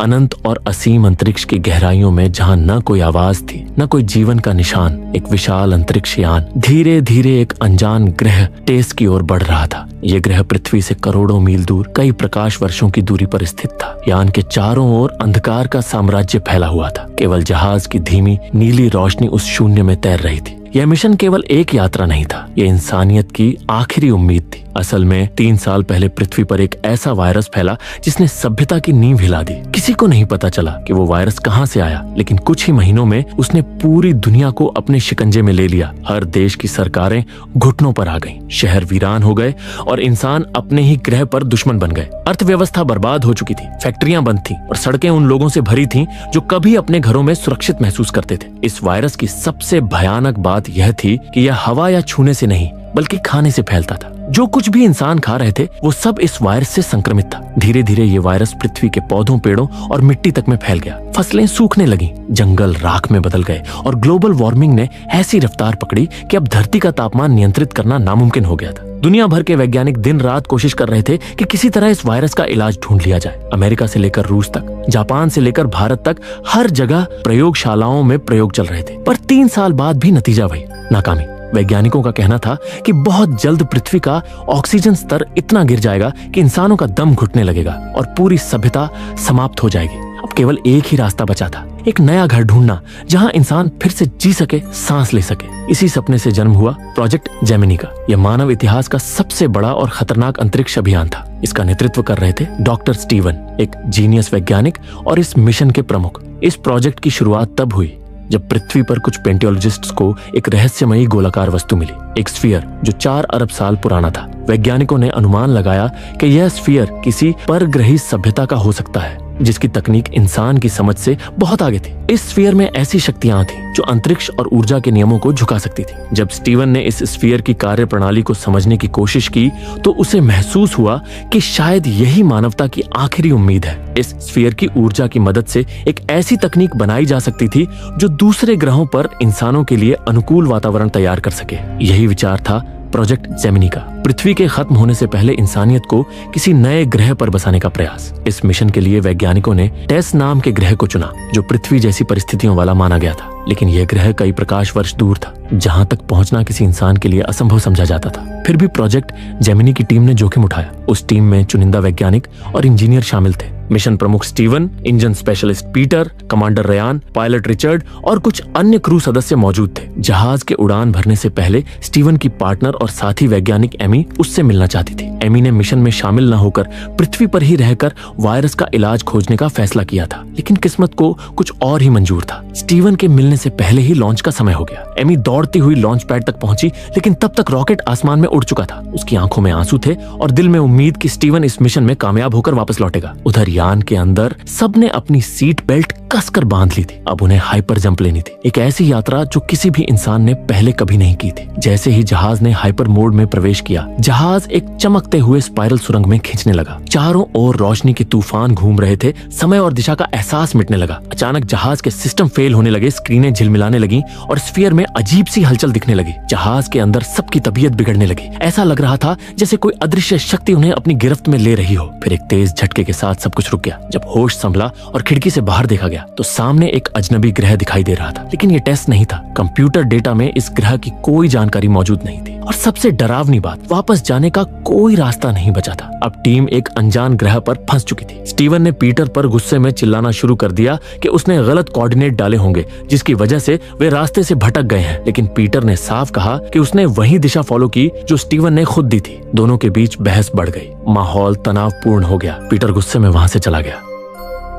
अनंत और असीम अंतरिक्ष की गहराइयों में, जहां न कोई आवाज थी न कोई जीवन का निशान, एक विशाल अंतरिक्ष यान धीरे धीरे एक अनजान ग्रह टेस की ओर बढ़ रहा था। ये ग्रह पृथ्वी से करोड़ों मील दूर कई प्रकाश वर्षों की दूरी पर स्थित था। यान के चारों ओर अंधकार का साम्राज्य फैला हुआ था। केवल जहाज की धीमी नीली रोशनी उस शून्य में तैर रही थी। यह मिशन केवल एक यात्रा नहीं था, ये इंसानियत की आखिरी उम्मीद थी। असल में 3 साल पहले पृथ्वी पर एक ऐसा वायरस फैला जिसने सभ्यता की नींव हिला दी। किसी को नहीं पता चला कि वो वायरस कहां से आया, लेकिन कुछ ही महीनों में उसने पूरी दुनिया को अपने शिकंजे में ले लिया। हर देश की सरकारें घुटनों पर आ गईं, शहर वीरान हो गए और इंसान अपने ही ग्रह पर दुश्मन बन गए। अर्थव्यवस्था बर्बाद हो चुकी थी, फैक्ट्रियां बंद थीं और सड़कें उन लोगों से भरी थीं जो कभी अपने घरों में सुरक्षित महसूस करते थे। इस वायरस की सबसे भयानक बात यह थी कि यह हवा या छूने से नहीं बल्कि खाने से फैलता था। जो कुछ भी इंसान खा रहे थे वो सब इस वायरस से संक्रमित था। धीरे धीरे ये वायरस पृथ्वी के पौधों, पेड़ों और मिट्टी तक में फैल गया। फसलें सूखने लगीं, जंगल राख में बदल गए और ग्लोबल वार्मिंग ने ऐसी रफ्तार पकड़ी कि अब धरती का तापमान नियंत्रित करना नामुमकिन हो गया था। दुनिया भर के वैज्ञानिक दिन रात कोशिश कर रहे थे कि किसी तरह इस वायरस का इलाज ढूंढ लिया जाए। अमेरिका से लेकर रूस तक, जापान से लेकर भारत तक, हर जगह प्रयोगशालाओं में प्रयोग चल रहे थे, पर 3 साल बाद भी नतीजा वही, नाकामी। वैज्ञानिकों का कहना था कि बहुत जल्द पृथ्वी का ऑक्सीजन स्तर इतना गिर जाएगा कि इंसानों का दम घुटने लगेगा और पूरी सभ्यता समाप्त हो जाएगी। अब केवल एक ही रास्ता बचा था, एक नया घर ढूंढना जहां इंसान फिर से जी सके, सांस ले सके। इसी सपने से जन्म हुआ प्रोजेक्ट जेमिनी का। यह मानव इतिहास का सबसे बड़ा और खतरनाक अंतरिक्ष अभियान था। इसका नेतृत्व कर रहे थे डॉक्टर स्टीवन, एक जीनियस वैज्ञानिक और इस मिशन के प्रमुख। इस प्रोजेक्ट की शुरुआत तब हुई जब पृथ्वी पर कुछ पेंटियोलॉजिस्ट्स को एक रहस्यमयी गोलाकार वस्तु मिली, एक स्फीयर जो 4 अरब साल पुराना था। वैज्ञानिकों ने अनुमान लगाया कि यह स्फीयर किसी परग्रही सभ्यता का हो सकता है, जिसकी तकनीक इंसान की समझ से बहुत आगे थी। इस स्फीयर में ऐसी शक्तियां थी जो अंतरिक्ष और ऊर्जा के नियमों को झुका सकती थी। जब स्टीवन ने इस स्फीयर की कार्यप्रणाली को समझने की कोशिश की तो उसे महसूस हुआ कि शायद यही मानवता की आखिरी उम्मीद है। इस स्फीयर की ऊर्जा की मदद से एक ऐसी तकनीक बनाई जा सकती थी जो दूसरे ग्रहों पर इंसानों के लिए अनुकूल वातावरण तैयार कर सके। यही विचार था प्रोजेक्ट जेमिनी का, पृथ्वी के खत्म होने से पहले इंसानियत को किसी नए ग्रह पर बसाने का प्रयास। इस मिशन के लिए वैज्ञानिकों ने टेस नाम के ग्रह को चुना, जो पृथ्वी जैसी परिस्थितियों वाला माना गया था, लेकिन यह ग्रह कई प्रकाश वर्ष दूर था, जहां तक पहुंचना किसी इंसान के लिए असंभव समझा जाता था। फिर भी प्रोजेक्ट जेमिनी की टीम ने जोखिम उठाया। उस टीम में चुनिंदा वैज्ञानिक और इंजीनियर शामिल थे। मिशन प्रमुख Steven, engine specialist Peter, commander Ryan, pilot Richard और कुछ अन्य क्रू सदस्य मौजूद थे। जहाज के उड़ान भरने से पहले स्टीवन की पार्टनर और साथी वैज्ञानिक एमी उससे मिलना चाहती थी। एमी ने मिशन में शामिल न होकर पृथ्वी पर ही रहकर वायरस का इलाज खोजने का फैसला किया था, लेकिन किस्मत को कुछ और ही मंजूर था। स्टीवन के मिलने से पहले ही लॉन्च का समय हो गया। एमी दौड़ती हुई लॉन्च पैड तक पहुंची, लेकिन तब तक रॉकेट आसमान में उड़ चुका था। उसकी आंखों में आंसू थे और दिल में उम्मीद कि स्टीवन इस मिशन में कामयाब होकर वापस लौटेगा। उधर यान के अंदर सबने अपनी सीट बेल्ट कसकर बांध ली थी। अब उन्हें हाइपर जंप लेनी थी, एक ऐसी यात्रा जो किसी भी इंसान ने पहले कभी नहीं की थी। जैसे ही जहाज ने हाइपर मोड में प्रवेश किया, जहाज एक चमकते हुए स्पाइरल सुरंग में खींचने लगा। चारों ओर रोशनी के तूफान घूम रहे थे, समय और दिशा का एहसास मिटने लगा। अचानक जहाज के सिस्टम फेल होने लगे, स्क्रीनें झिलमिलाने लगी और स्फीयर में अजीब सी हलचल दिखने लगी। जहाज के अंदर सबकी तबीयत बिगड़ने लगी। ऐसा लग रहा था जैसे कोई अदृश्य शक्ति उन्हें अपनी गिरफ्त में ले रही हो। फिर एक तेज झटके के साथ सब कुछ रुक गया। जब होश संभला और खिड़की से बाहर देखा गया तो सामने एक अजनबी ग्रह दिखाई दे रहा था, लेकिन ये टेस्ट नहीं था। कंप्यूटर डेटा में इस ग्रह की कोई जानकारी मौजूद नहीं थी और सबसे डरावनी बात, वापस जाने का कोई रास्ता नहीं बचा था। अब टीम एक अनजान ग्रह पर फंस चुकी थी। स्टीवन ने पीटर पर गुस्से में चिल्लाना शुरू कर दिया कि उसने गलत कोऑर्डिनेट डाले होंगे, जिसकी वजह से वे रास्ते से भटक गए हैं। लेकिन पीटर ने साफ कहा कि उसने वही दिशा फॉलो की जो स्टीवन ने खुद दी थी। दोनों के बीच बहस बढ़ गई, माहौल तनावपूर्ण हो गया। पीटर गुस्से में वहां से चला गया,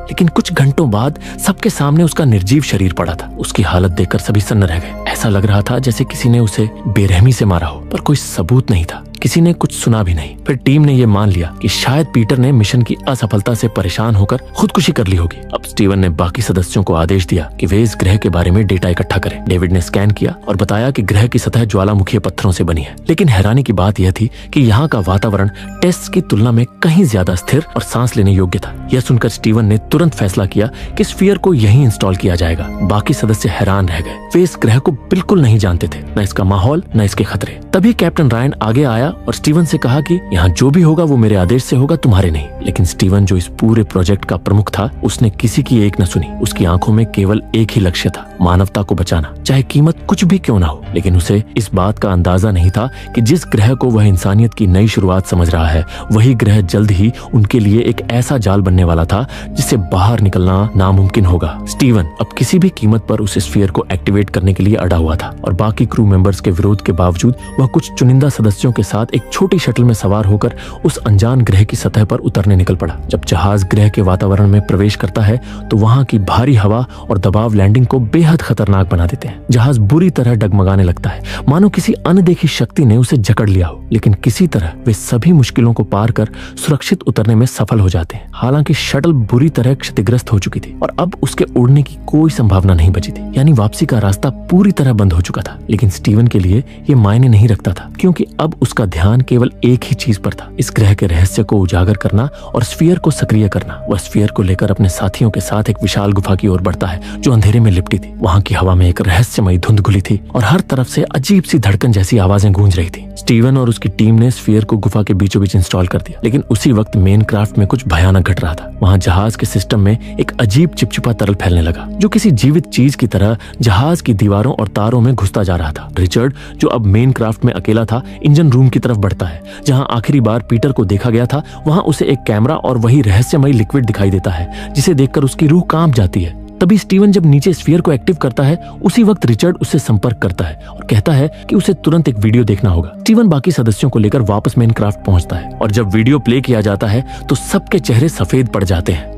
लेकिन कुछ घंटों बाद सबके सामने उसका निर्जीव शरीर पड़ा था। उसकी हालत देखकर सभी सन्न रह गए। ऐसा लग रहा था जैसे किसी ने उसे बेरहमी से मारा हो, पर कोई सबूत नहीं था। किसी ने कुछ सुना भी नहीं। फिर टीम ने यह मान लिया कि शायद पीटर ने मिशन की असफलता से परेशान होकर खुदकुशी कर ली होगी। अब स्टीवन ने बाकी सदस्यों को आदेश दिया कि वे इस ग्रह के बारे में डेटा इकट्ठा करें। डेविड ने स्कैन किया और बताया कि ग्रह की सतह ज्वालामुखी पत्थरों से बनी है, लेकिन हैरानी की बात यह थी कि यहाँ का वातावरण टेस्ट की तुलना में कहीं ज्यादा स्थिर और सांस लेने योग्य था। यह सुनकर स्टीवन ने तुरंत फैसला किया कि स्फीयर को यहीं इंस्टॉल किया जाएगा। बाकी सदस्य हैरान रह गए। वे इस ग्रह को बिल्कुल नहीं जानते थे, न इसका माहौल न इसके खतरे। तभी कैप्टन रायन आगे आया और स्टीवन से कहा कि यहाँ जो भी होगा वो मेरे आदेश से होगा, तुम्हारे नहीं। लेकिन स्टीवन जो इस पूरे प्रोजेक्ट का प्रमुख था, उसने किसी की एक न सुनी। उसकी आंखों में केवल एक ही लक्ष्य था, मानवता को बचाना, चाहे कीमत कुछ भी क्यों ना हो। लेकिन उसे इस बात का अंदाजा नहीं था कि जिस ग्रह को वह इंसानियत की नई शुरुआत समझ रहा है, वही ग्रह जल्द ही उनके लिए एक ऐसा जाल बनने वाला था जिससे बाहर निकलना नामुमकिन होगा। स्टीवन अब किसी भी कीमत पर उस स्फीयर को एक्टिवेट करने के लिए अड़ा हुआ था और बाकी क्रू मेंबर्स के विरोध के बावजूद वह कुछ चुनिंदा सदस्यों के साथ एक छोटी शटल में सवार होकर उस अनजान ग्रह की सतह पर उतरने निकल पड़ा। जब जहाज ग्रह के वातावरण में प्रवेश करता है तो वहां की भारी हवा और दबाव लैंडिंग को बेहद खतरनाक बना देते हैं। जहाज बुरी तरह डगमगाने लगता है, मानो किसी अनदेखी शक्ति ने उसे जकड़ लिया हो। लेकिन किसी तरह वे सभी मुश्किलों को पार कर सुरक्षित उतरने में सफल हो जाते हैं। हालांकि शटल बुरी तरह क्षतिग्रस्त हो चुकी थी और अब उसके उड़ने की कोई संभावना नहीं बची थी, यानी वापसी का रास्ता पूरी तरह बंद हो चुका था। लेकिन स्टीवन के लिए ये मायने नहीं रखता था, क्योंकि अब उसका ध्यान केवल एक ही चीज पर था, इस ग्रह के रहस्य को उजागर करना और स्फीयर को सक्रिय करना। वह स्फीयर को लेकर अपने साथियों के साथ एक विशाल गुफा की ओर बढ़ता है जो अंधेरे में लिपटी थी। वहां की हवा में एक रहस्यमयी धुंध घुली थी और हर तरफ से अजीब सी धड़कन जैसी आवाजें गूंज रही थी। स्टीवन और उसकी टीम ने स्फीयर को गुफा के बीचों बीच इंस्टॉल कर दिया। लेकिन उसी वक्त मेन क्राफ्ट में कुछ भयानक घट रहा था। वहां जहाज के सिस्टम में एक अजीब चिपचिपा तरल फैलने लगा जो किसी जीवित चीज की तरह जहाज की दीवारों और तारों में घुसता जा रहा था। रिचर्ड, जो अब मेन क्राफ्ट में अकेला था, इंजन रूम की तरफ बढ़ता है। जहां आखिरी बार पीटर को देखा गया था, वहां उसे एक कैमरा और वही रहस्यमयी लिक्विड दिखाई देता है जिसे देखकर उसकी रूह कांप जाती है। तभी स्टीवन जब नीचे स्फीयर को एक्टिव करता है, उसी वक्त रिचर्ड उससे संपर्क करता है और कहता है कि उसे तुरंत एक वीडियो देखना होगा। स्टीवन बाकी सदस्यों को लेकर वापस मेन क्राफ्ट पहुंचता है और जब वीडियो प्ले किया जाता है तो सबके चेहरे सफेद पड़ जाते हैं।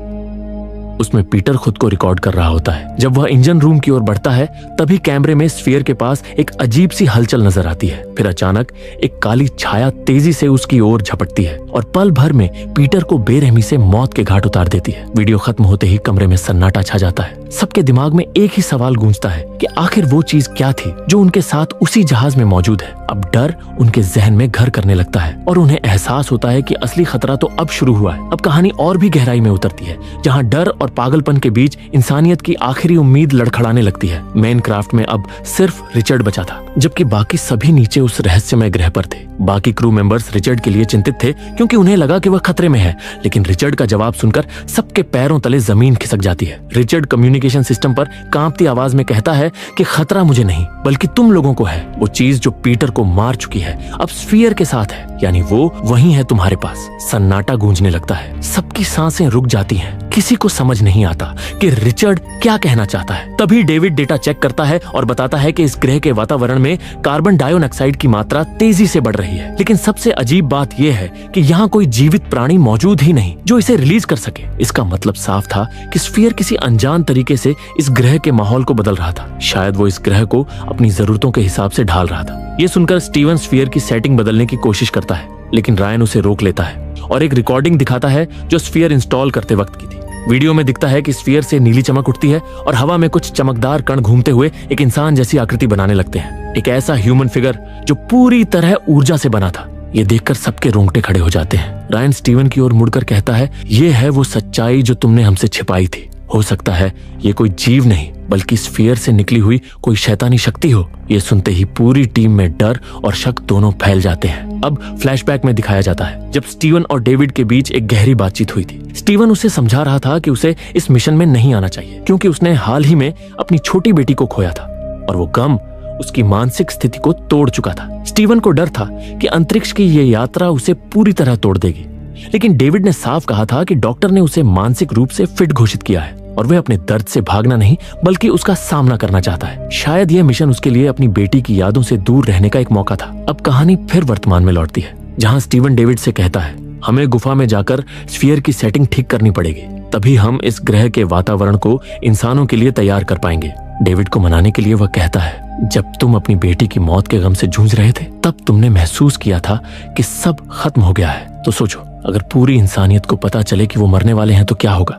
उसमें पीटर खुद को रिकॉर्ड कर रहा होता है। जब वह इंजन रूम की ओर बढ़ता है तभी कैमरे में स्फीयर के पास एक अजीब सी हलचल नजर आती है। फिर अचानक एक काली छाया तेजी से उसकी ओर झपटती है और पल भर में पीटर को बेरहमी से मौत के घाट उतार देती है। वीडियो खत्म होते ही कमरे में सन्नाटा छा जाता है। सबके दिमाग में एक ही सवाल गूंजता है कि आखिर वो चीज क्या थी जो उनके साथ उसी जहाज में मौजूद है। अब डर उनके जहन में घर करने लगता है और उन्हें एहसास होता है कि असली खतरा तो अब शुरू हुआ है। अब कहानी और भी गहराई में उतरती है, जहां डर और पागलपन के बीच इंसानियत की आखिरी उम्मीद लड़खड़ाने लगती है। मेन क्राफ्ट में अब सिर्फ रिचर्ड बचा था, जबकि बाकी सभी नीचे उस रहस्यमय ग्रह पर थे। बाकी क्रू मेंबर्स रिचर्ड के लिए चिंतित थे क्योंकि उन्हें लगा कि वह खतरे में है। लेकिन रिचर्ड का जवाब सुनकर सबके पैरों तले जमीन खिसक जाती है। रिचर्ड कम्युनिकेशन सिस्टम पर कांपती आवाज में कहता है कि खतरा मुझे नहीं बल्कि तुम लोगों को है। वो चीज जो पीटर को मार चुकी है अब स्फीयर के साथ है, यानी वो वही है तुम्हारे पास। सन्नाटा गूंजने लगता है, सबकी सांसें रुक जाती हैं। किसी को समझ नहीं आता कि रिचर्ड क्या कहना चाहता है। तभी डेविड डेटा चेक करता है और बताता है कि इस ग्रह के वातावरण में कार्बन डाइऑक्साइड की मात्रा तेजी से बढ़ रही है। लेकिन सबसे अजीब बात यह है कि यहाँ कोई जीवित प्राणी मौजूद ही नहीं जो इसे रिलीज कर सके। इसका मतलब साफ था कि स्फीयर किसी अनजान तरीके से इस ग्रह के माहौल को बदल रहा था। शायद वो इस ग्रह को अपनी जरूरतों के हिसाब से ढाल रहा था। ये सुनकर स्टीवन स्फीयर की सेटिंग बदलने की कोशिश करता है, लेकिन रायन उसे रोक लेता है और एक रिकॉर्डिंग दिखाता है जो स्फीयर इंस्टॉल करते वक्त की थी। वीडियो में दिखता है कि स्फीयर से नीली चमक उठती है और हवा में कुछ चमकदार कण घूमते हुए एक इंसान जैसी आकृति बनाने लगते हैं। एक ऐसा ह्यूमन फिगर जो पूरी तरह ऊर्जा से बना था। ये देखकर सबके रोंगटे खड़े हो जाते हैं। रायन स्टीवन की ओर मुड़कर कहता है, ये है वो सच्चाई जो तुमने हमसे छिपाई थी। हो सकता है ये कोई जीव नहीं बल्कि स्फीयर से निकली हुई कोई शैतानी शक्ति हो। ये सुनते ही पूरी टीम में डर और शक दोनों फैल जाते हैं। अब फ्लैशबैक में दिखाया जाता है जब स्टीवन और डेविड के बीच एक गहरी बातचीत हुई थी। स्टीवन उसे समझा रहा था कि उसे इस मिशन में नहीं आना चाहिए क्योंकि उसने हाल ही में अपनी छोटी बेटी को खोया था और वो गम उसकी मानसिक स्थिति को तोड़ चुका था। स्टीवन को डर था कि अंतरिक्ष की ये यात्रा उसे पूरी तरह तोड़ देगी, लेकिन डेविड ने साफ कहा था कि डॉक्टर ने उसे मानसिक रूप से फिट घोषित किया है और वह अपने दर्द से भागना नहीं बल्कि उसका सामना करना चाहता है। शायद यह मिशन उसके लिए अपनी बेटी की यादों से दूर रहने का एक मौका था। अब कहानी फिर वर्तमान में लौटती है, जहां स्टीवन डेविड से कहता है, हमें गुफा में जाकर स्फीयर की सेटिंग ठीक करनी पड़ेगी, तभी हम इस ग्रह के वातावरण को इंसानों के लिए तैयार कर पाएंगे। डेविड को मनाने के लिए वह कहता है, जब तुम अपनी बेटी की मौत के गम से जूझ रहे थे तब तुमने महसूस किया था कि सब खत्म हो गया है। तो सोचो, अगर पूरी इंसानियत को पता चले कि वो मरने वाले हैं तो क्या होगा।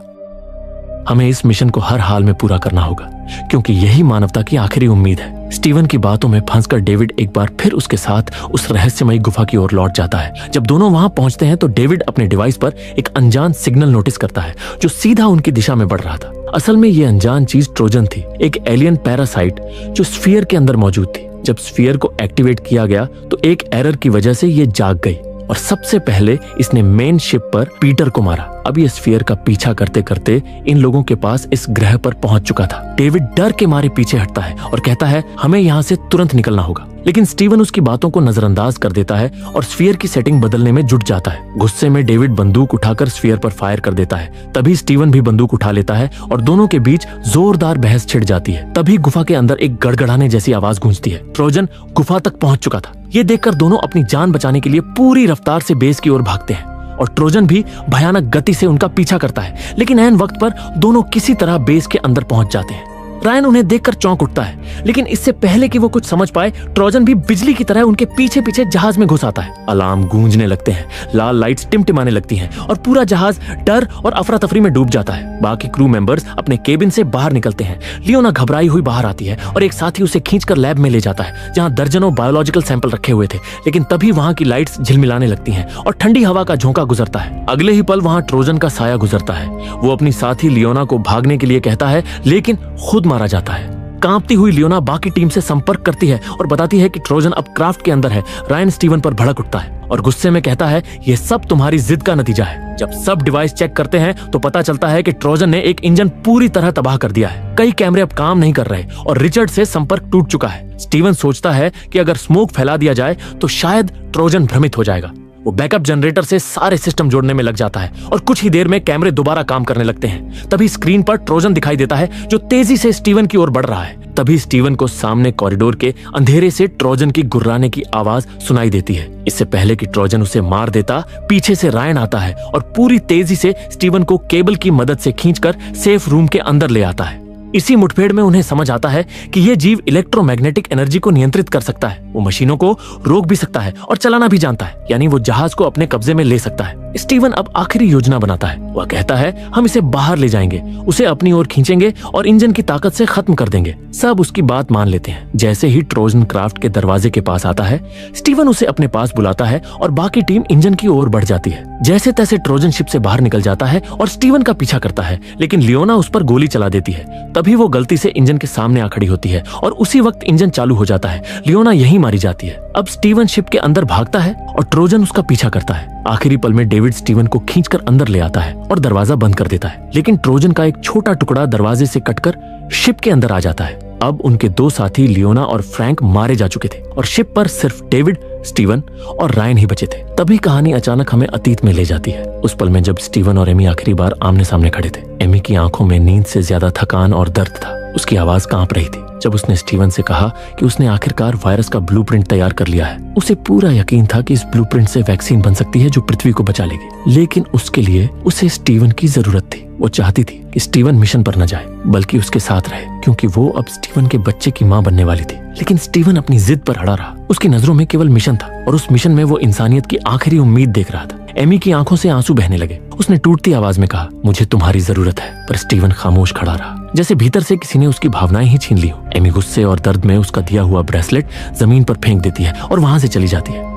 हमें इस मिशन को हर हाल में पूरा करना होगा क्योंकि यही मानवता की आखिरी उम्मीद है। स्टीवन की बातों में फंसकर डेविड एक बार फिर उसके साथ उस रहस्यमयी गुफा की ओर लौट जाता है। जब दोनों वहां पहुंचते हैं तो डेविड अपने डिवाइस पर एक अनजान सिग्नल नोटिस करता है जो सीधा उनकी दिशा में बढ़ रहा था। असल में ये अनजान चीज ट्रोजन थी, एक एलियन पैरासाइट जो स्फीयर के अंदर मौजूद थी। जब स्फीयर को एक्टिवेट किया गया तो एक एरर की वजह से ये जाग गई और सबसे पहले इसने मेन शिप पर पीटर को मारा। अब ये स्फीयर का पीछा करते करते इन लोगों के पास इस ग्रह पर पहुंच चुका था। डेविड डर के मारे पीछे हटता है और कहता है हमें यहाँ से तुरंत निकलना होगा, लेकिन स्टीवन उसकी बातों को नजरअंदाज कर देता है और स्फीयर की सेटिंग बदलने में जुट जाता है। गुस्से में डेविड बंदूक उठाकर स्फीयर पर फायर कर देता है। तभी स्टीवन भी बंदूक उठा लेता है और दोनों के बीच जोरदार बहस छिड़ जाती है। तभी गुफा के अंदर एक गड़गड़ाने जैसी आवाज गूंजती है। ट्रोजन गुफा तक पहुंच चुका था। ये देखकर दोनों अपनी जान बचाने के लिए पूरी रफ्तार से बेस की ओर भागते हैं और ट्रोजन भी भयानक गति से उनका पीछा करता है, लेकिन ऐन वक्त पर दोनों किसी तरह बेस के अंदर पहुंच जाते हैं। रायन उन्हें देखकर चौंक उठता है, लेकिन इससे पहले कि वो कुछ समझ पाए ट्रोजन भी बिजली की तरह उनके पीछे पीछे जहाज में घुस आता है। अलार्म गूंजने लगते हैं, लाल लाइट्स टिमटिमाने लगती हैं और पूरा जहाज डर और अफरा तफरी में डूब जाता है। बाकी क्रू मेंबर्स अपने केबिन से बाहर निकलते हैं। लियोना घबराई हुई बाहर आती है और एक साथी उसे खींचकर लैब में ले जाता है, जहां दर्जनों बायोलॉजिकल सैंपल रखे हुए थे। लेकिन तभी वहां की लाइट्स झिलमिलाने लगती हैं और ठंडी हवा का झोंका गुजरता है। अगले ही पल वहां ट्रोजन का साया गुजरता है। वो अपनी साथी लियोना को भागने के लिए कहता है, लेकिन खुद मारा जाता है। कांपती हुई लियोना बाकी टीम से संपर्क करती है और बताती है कि ट्रोजन अब क्राफ्ट के अंदर है। रायन स्टीवन पर भड़क उठता है और गुस्से में कहता है ये सब तुम्हारी जिद का नतीजा है। जब सब डिवाइस चेक करते हैं तो पता चलता है कि ट्रोजन ने एक इंजन पूरी तरह तबाह कर दिया है। कई कैमरे अब काम नहीं कर रहे और रिचर्ड से संपर्क टूट चुका है। स्टीवन सोचता है कि अगर स्मोक फैला दिया जाए तो शायद ट्रोजन भ्रमित हो जाएगा। वो बैकअप जनरेटर से सारे सिस्टम जोड़ने में लग जाता है और कुछ ही देर में कैमरे दोबारा काम करने लगते हैं। तभी स्क्रीन पर ट्रोजन दिखाई देता है जो तेजी से स्टीवन की ओर बढ़ रहा है। तभी स्टीवन को सामने कॉरिडोर के अंधेरे से ट्रोजन की गुर्राने की आवाज सुनाई देती है। इससे पहले कि ट्रोजन उसे मार देता, पीछे से रायन आता है और पूरी तेजी से स्टीवन को केबल की मदद से खींचकर सेफ रूम के अंदर ले आता है। इसी मुठभेड़ में उन्हें समझ आता है कि यह जीव इलेक्ट्रोमैग्नेटिक एनर्जी को नियंत्रित कर सकता है। वो मशीनों को रोक भी सकता है और चलाना भी जानता है, यानी वो जहाज को अपने कब्जे में ले सकता है। स्टीवन अब आखिरी योजना बनाता है। वह कहता है हम इसे बाहर ले जाएंगे, उसे अपनी ओर खींचेंगे और इंजन की ताकत से खत्म कर देंगे। सब उसकी बात मान लेते हैं। जैसे ही ट्रोजन क्राफ्ट के दरवाजे के पास आता है, स्टीवन उसे अपने पास बुलाता है और बाकी टीम इंजन की ओर बढ़ जाती है। जैसे तैसे ट्रोजन शिप से बाहर निकल जाता है और स्टीवन का पीछा करता है, लेकिन लियोना उस पर गोली चला देती है। तभी वो गलती से इंजन के सामने आ खड़ी होती है और उसी वक्त इंजन चालू हो जाता है। लियोना यहीं मारी जाती है। अब स्टीवन शिप के अंदर भागता है और ट्रोजन उसका पीछा करता है। आखिरी पल में डेविड स्टीवन को खींचकर अंदर ले आता है और दरवाजा बंद कर देता है, लेकिन ट्रोजन का एक छोटा टुकड़ा दरवाजे से कटकर शिप के अंदर आ जाता है। अब उनके दो साथी लियोना और फ्रैंक मारे जा चुके थे और शिप पर सिर्फ डेविड, स्टीवन और रायन ही बचे थे। तभी कहानी अचानक हमें अतीत में ले जाती है, उस पल में जब स्टीवन और एमी आखिरी बार आमने सामने खड़े थे। एमी की आंखों में नींद से ज्यादा थकान और दर्द था। उसकी आवाज कांप रही थी जब उसने स्टीवन से कहा कि उसने आखिरकार वायरस का ब्लूप्रिंट तैयार कर लिया है। उसे पूरा यकीन था कि इस ब्लूप्रिंट से वैक्सीन बन सकती है जो पृथ्वी को बचा लेगी, लेकिन उसके लिए उसे स्टीवन की जरूरत थी। वो चाहती थी कि स्टीवन मिशन पर न जाए बल्कि उसके साथ रहे, क्योंकि वो अब स्टीवन के बच्चे की मां बनने वाली थी। लेकिन स्टीवन अपनी जिद पर अड़ा रहा। उसकी नजरों में केवल मिशन था और उस मिशन में वो इंसानियत की आखिरी उम्मीद देख रहा था। एमी की आंखों से आंसू बहने लगे। उसने टूटती आवाज में कहा, मुझे तुम्हारी जरूरत है। पर स्टीवन खामोश खड़ा रहा, जैसे भीतर से किसी ने उसकी भावनाएं ही छीन ली हो। एमी गुस्से और दर्द में उसका दिया हुआ ब्रेसलेट जमीन पर फेंक देती है और वहां से चली जाती है।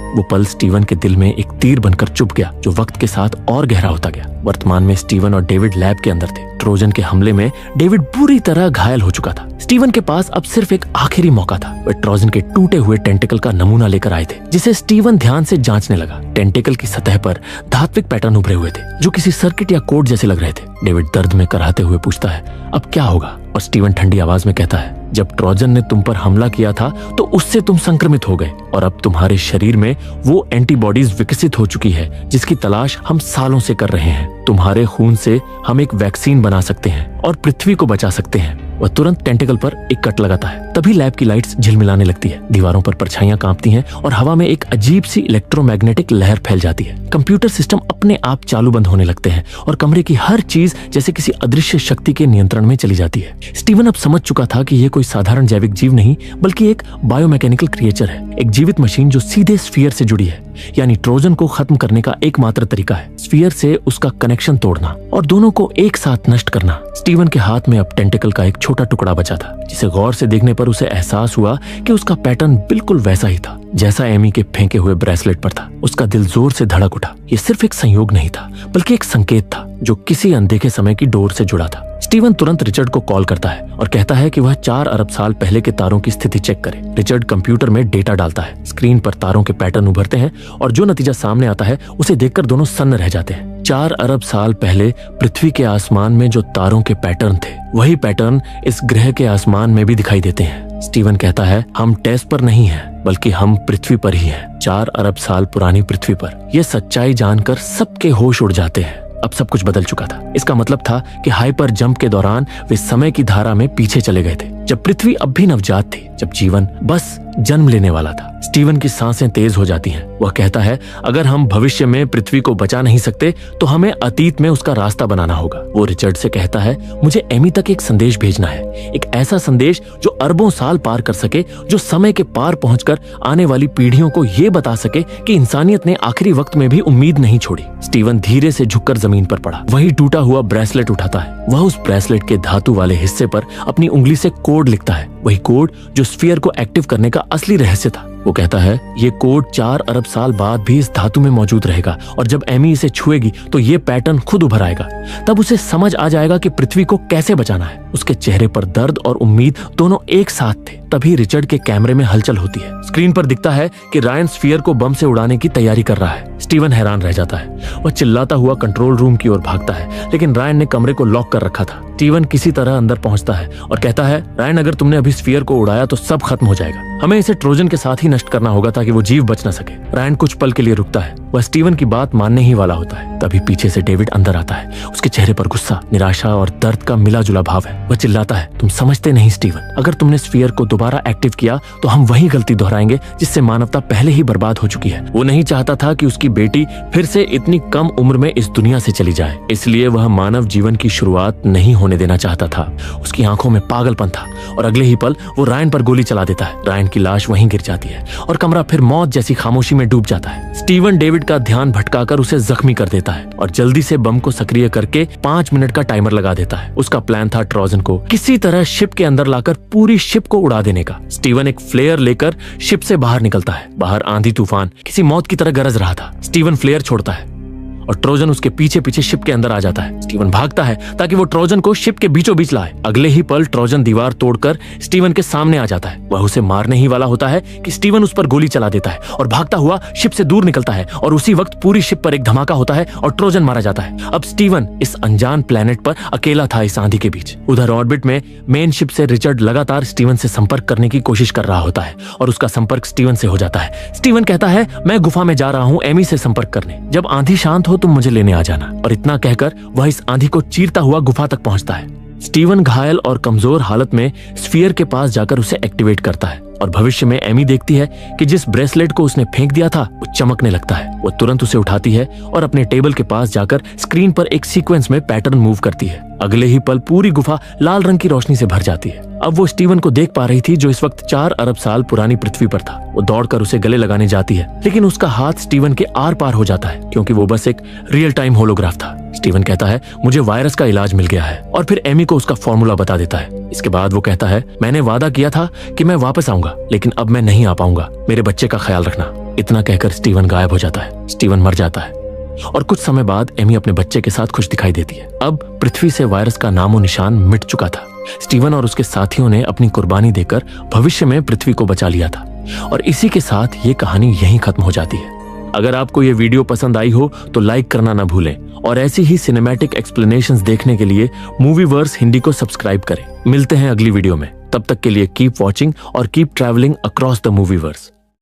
वो पल स्टीवन के दिल में एक तीर बनकर चुभ गया, जो वक्त के साथ और गहरा होता गया। वर्तमान में स्टीवन और डेविड लैब के अंदर थे। ट्रोजन के हमले में डेविड बुरी तरह घायल हो चुका था। स्टीवन के पास अब सिर्फ एक आखिरी मौका था। वे ट्रोजन के टूटे हुए टेंटिकल का नमूना लेकर आए थे, जिसे स्टीवन ध्यान से जांचने लगा। टेंटिकल की सतह पर धात्विक पैटर्न उभरे हुए थे, जो किसी सर्किट या कोड जैसे लग रहे थे। डेविड दर्द में कराहते हुए पूछता है, अब क्या होगा? और स्टीवन ठंडी आवाज में कहता है, जब ट्रोजन ने तुम पर हमला किया था तो उससे तुम संक्रमित हो गए और अब तुम्हारे शरीर में वो एंटीबॉडीज विकसित हो चुकी है जिसकी तलाश हम सालों से कर रहे हैं। तुम्हारे खून से हम एक वैक्सीन बना सकते हैं और पृथ्वी को बचा सकते हैं। वह तुरंत टेंटिकल पर एक कट लगाता है। तभी लैब की लाइट्स झिलमिलाने लगती है, दीवारों पर परछाइयां कांपती हैं और हवा में एक अजीब सी इलेक्ट्रोमैग्नेटिक लहर फैल जाती है। कंप्यूटर सिस्टम अपने आप चालू बंद होने लगते हैं और कमरे की हर चीज जैसे किसी अदृश्य शक्ति के नियंत्रण में चली जाती है। स्टीवन अब समझ चुका था कि यह कोई साधारण जैविक जीव नहीं बल्कि एक बायोमैकेनिकल क्रिएचर है, एक जीवित मशीन जो सीधे स्फीयर से जुड़ी है। यानी ट्रोजन को खत्म करने का एकमात्र तरीका है स्फीयर से उसका कनेक्शन तोड़ना और दोनों को एक साथ नष्ट करना। स्टीवन के हाथ में अब टेंटिकल का एक छोटा टुकड़ा बचा था, जिसे गौर से देखने पर उसे एहसास हुआ कि उसका पैटर्न बिल्कुल वैसा ही था जैसा एमी के फेंके हुए ब्रेसलेट पर था। उसका दिल जोर से धड़क उठा। ये सिर्फ एक संयोग नहीं था बल्कि एक संकेत था जो किसी अनदेखे समय की डोर से जुड़ा था। स्टीवन तुरंत रिचर्ड को कॉल करता है और कहता है कि वह 4 अरब साल पहले के तारों की स्थिति चेक करे। रिचर्ड कंप्यूटर में डेटा डालता है, स्क्रीन पर तारों के पैटर्न उभरते हैं और जो नतीजा सामने आता है उसे देखकर दोनों सन्न रह जाते हैं। 4 अरब साल पहले पृथ्वी के आसमान में जो तारों के पैटर्न थे, वही पैटर्न इस ग्रह के आसमान में भी दिखाई देते हैं। स्टीवन कहता है, हम टेस पर नहीं हैं, बल्कि हम पृथ्वी पर ही हैं, 4 अरब साल पुरानी पृथ्वी पर। यह सच्चाई जानकर सबके होश उड़ जाते हैं। अब सब कुछ बदल चुका था। इसका मतलब था कि हाइपर जंप के दौरान वे समय की धारा में पीछे चले गए थे, जब पृथ्वी अब भी नवजात थी, जब जीवन बस जन्म लेने वाला था। स्टीवन की सांसें तेज हो जाती हैं। वह कहता है, अगर हम भविष्य में पृथ्वी को बचा नहीं सकते तो हमें अतीत में उसका रास्ता बनाना होगा। वो रिचर्ड से कहता है, मुझे एमी तक एक संदेश भेजना है, एक ऐसा संदेश जो अरबों साल पार कर सके, जो समय के पार पहुंचकर आने वाली पीढ़ियों को ये बता सके कि इंसानियत ने आखिरी वक्त में भी उम्मीद नहीं छोड़ी। स्टीवन धीरे से झुककर जमीन पर पड़ा। वही टूटा हुआ ब्रेसलेट उठाता है। वह उस ब्रेसलेट के धातु वाले हिस्से पर अपनी उंगली से कोड लिखता है, वही कोड जो स्फीयर को एक्टिव करने का असली रहस्य था। वो कहता है, ये कोड 4 अरब साल बाद भी इस धातु में मौजूद रहेगा और जब एमी इसे छुएगी तो ये पैटर्न खुद उभर आएगा। तब उसे समझ आ जाएगा कि पृथ्वी को कैसे बचाना है। उसके चेहरे पर दर्द और उम्मीद दोनों एक साथ थे। तभी रिचर्ड के कैमरे में हलचल होती है। स्क्रीन पर दिखता है कि रायन स्फीयर को बम से उड़ाने की तैयारी कर रहा है। स्टीवन हैरान रह जाता है। वह चिल्लाता हुआ कंट्रोल रूम की ओर भागता है, लेकिन रायन ने कमरे को लॉक कर रखा था। स्टीवन किसी तरह अंदर पहुंचता है और कहता है, रायन, अगर तुमने अभी स्फीयर को उड़ाया तो सब खत्म हो जाएगा। हमें इसे ट्रोजन के साथ ही नष्ट करना होगा ताकि वो जीव बच न सके। रायन कुछ पल के लिए रुकता है। वह स्टीवन की बात मानने ही वाला होता है। तभी पीछे से डेविड अंदर आता है। उसके चेहरे पर गुस्सा, निराशा और दर्द का मिला जुला भाव है। वह चिल्लाता है, तुम समझते नहीं स्टीवन, अगर तुमने स्फीयर को दोबारा एक्टिव किया तो हम वही गलती दोहराएंगे जिससे मानवता पहले ही बर्बाद हो चुकी है। वो नहीं चाहता था कि उसकी बेटी फिर से इतनी कम उम्र में इस दुनिया से चली जाए, इसलिए वह मानव जीवन की शुरुआत नहीं होने देना चाहता था। उसकी आंखों में पागलपन था और अगले ही पल वो रायन पर गोली चला देता है। रायन की लाश वहीं गिर जाती है और कमरा फिर मौत जैसी खामोशी में डूब जाता है। स्टीवन डेविड का ध्यान भटकाकर उसे जख्मी कर देता है और जल्दी से बम को सक्रिय करके 5 मिनट का टाइमर लगा देता है। उसका प्लान था ट्रोजन को किसी तरह शिप के अंदर लाकर पूरी शिप को उड़ा देने का। स्टीवन एक फ्लेयर लेकर शिप से बाहर निकलता है। बाहर आंधी तूफान किसी मौत की तरह गरज रहा था। स्टीवन फ्लेयर छोड़ता है और ट्रोजन उसके पीछे पीछे शिप के अंदर आ जाता है। स्टीवन भागता है ताकि वो ट्रोजन को शिप के बीचों बीच लाए। अगले ही पल ट्रोजन दीवार तोड़कर स्टीवन के सामने आ जाता है। वह उसे मारने ही वाला होता है कि स्टीवन उस पर गोली चला देता है और भागता हुआ शिप से दूर निकलता है और उसी वक्त पूरी शिप पर एक धमाका होता है और ट्रोजन मारा जाता है। अब स्टीवन इस अनजान प्लेनेट पर अकेला था इस आंधी के बीच। उधर ऑर्बिट में मेन शिप से रिचर्ड लगातार स्टीवन से संपर्क करने की कोशिश कर रहा होता है और उसका संपर्क स्टीवन से हो जाता है। स्टीवन कहता है, मैं गुफा में जा रहा हूँ एमी से संपर्क करने, जब आंधी शांत हो तुम मुझे लेने आ जाना। और इतना कहकर वह इस आंधी को चीरता हुआ गुफा तक पहुंचता है। स्टीवन घायल और कमजोर हालत में स्फीयर के पास जाकर उसे एक्टिवेट करता है और भविष्य में एमी देखती है कि जिस ब्रेसलेट को उसने फेंक दिया था वो चमकने लगता है। वो तुरंत उसे उठाती है और अपने टेबल के पास जाकर स्क्रीन पर एक सीक्वेंस में पैटर्न मूव करती है। अगले ही पल पूरी गुफा लाल रंग की रोशनी से भर जाती है। अब वो स्टीवन को देख पा रही थी जो इस वक्त 4 अरब साल पुरानी पृथ्वी पर था। वो दौड़कर उसे गले लगाने जाती है, लेकिन उसका हाथ स्टीवन के आर पार हो जाता है क्योंकि वो बस एक रियल टाइम होलोग्राफ था। स्टीवन कहता है, मुझे वायरस का इलाज मिल गया है और फिर एमी को उसका फॉर्मूला बता देता है। इसके बाद वो कहता है, मैंने वादा किया था कि मैं वापस आऊंगा, लेकिन अब मैं नहीं आ पाऊंगा, मेरे बच्चे का ख्याल रखना। इतना कहकर स्टीवन गायब हो जाता है। स्टीवन मर जाता है और कुछ समय बाद एमी अपने बच्चे के साथ खुश दिखाई देती है। अब पृथ्वी से वायरस का नामो निशान मिट चुका था। स्टीवन और उसके साथियों ने अपनी कुर्बानी देकर भविष्य में पृथ्वी को बचा लिया था और इसी के साथ ये कहानी यहीं खत्म हो जाती है। अगर आपको ये वीडियो पसंद आई हो तो लाइक करना ना भूलें और ऐसी ही सिनेमैटिक एक्सप्लेनेशंस देखने के लिए मूवीवर्स हिंदी को सब्सक्राइब करें। मिलते हैं अगली वीडियो में, तब तक के लिए कीप वॉचिंग और कीप ट्रैवलिंग अक्रॉस द मूवीवर्स।